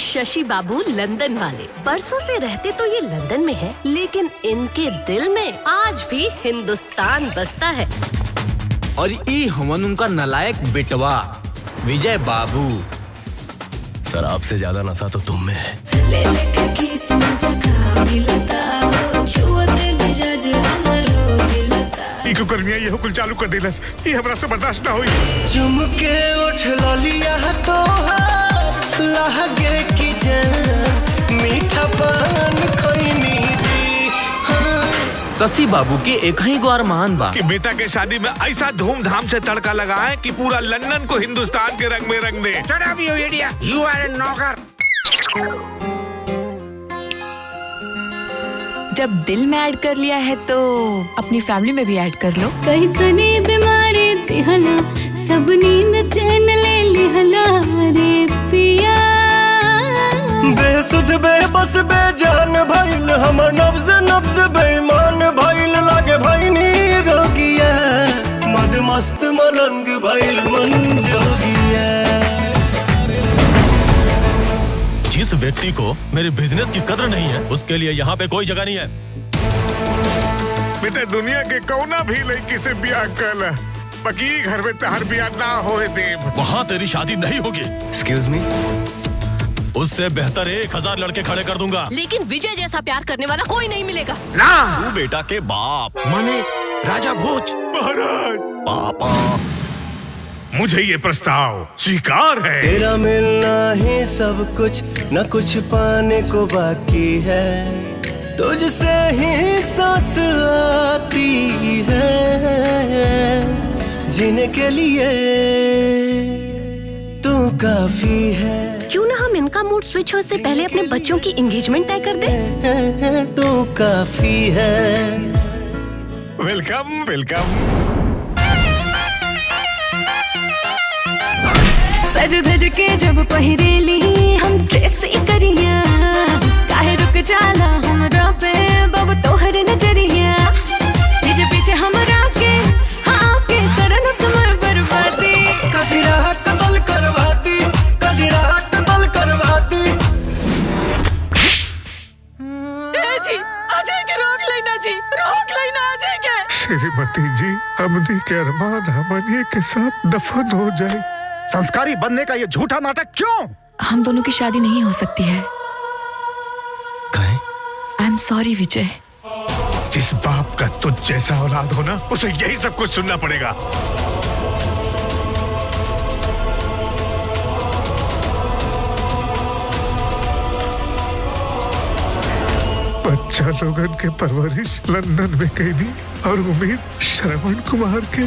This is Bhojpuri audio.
शशि बाबू लंदन वाले बरसों से रहते तो ये लंदन में है, लेकिन इनके दिल में आज भी हिंदुस्तान बसता है। और ये हमन उनका नलायक बेटवा विजय बाबू। शराब से ज्यादा नशा तो तुम में है। इको कर्मिया ये हुकुल चालू कर देलस, ये हमरा से बर्दाश्त ना होई। चुमके उठ लिया तो लहगे की जान मीठा पान खैनी जी। शशि बाबू के एक ही गो अरमान बा कि बेटा के शादी में ऐसा धूमधाम से तड़का लगाए कि पूरा लंदन को हिंदुस्तान के रंग में रंग दे। Shut up, you idiot! You are a नौकर। जब दिल में ऐड कर लिया है तो अपनी फैमिली में भी ऐड कर लो। कैसनी बीमारी दिहला सब नींद चैन ले लिहला रे पिया। बेसुध बेबस बेजान भइल हमर नब्ज नब्ज बेईमान भइल लागे भइनी रोगिया। मद मस्त मलंग भइल मन जोगिया। जिस व्यक्ति को मेरे बिजनेस की कदर नहीं है उसके लिए यहाँ पे कोई जगह नहीं है। बेटा दुनिया के कौना भी लड़की से ब्याह कर, बाकी घर में तहर ब्याह ना होए देव। वहाँ तेरी शादी नहीं होगी। Excuse me. उससे बेहतर 1000 लड़के खड़े कर दूंगा, लेकिन विजय जैसा प्यार करने वाला कोई नहीं मिलेगा। ना तू बेटा के बाप माने राजा भोज महाराज पापा। मुझे ये प्रस्ताव स्वीकार है। तेरा मिलना ही सब कुछ, न कुछ पाने को बाकी है। तुझसे ही सांस आती है, जीने के लिए तू काफी है। क्यों ना हम इनका मूड स्विच हो से पहले अपने बच्चों की एंगेजमेंट तय कर दे। तू काफी है। Welcome welcome. सज धज के जब पहिरेली हम ड्रेसी करिया। काहे रुक जाला हमरा पे बब तोहर नजरिया। पीछे पीछे हमरा के हाँ के करन समय बर्बादी। कजरा कतल करवाती, कजरा कतल करवाती। जी अजय के रोक लेना जी, रोक लेना अजय के। श्रीमती जी, हमनी के अरमान हमनी के साथ दफन हो जाए। संस्कारी बनने का ये झूठा नाटक क्यों? हम दोनों की शादी नहीं हो सकती है। आई एम सॉरी विजय। जिस बाप का तुझ जैसा औलाद हो ना, उसे यही सब कुछ सुनना पड़ेगा। बच्चा लोगन के परवरिश लंदन में कैदी और उम्मीद श्रवण कुमार के।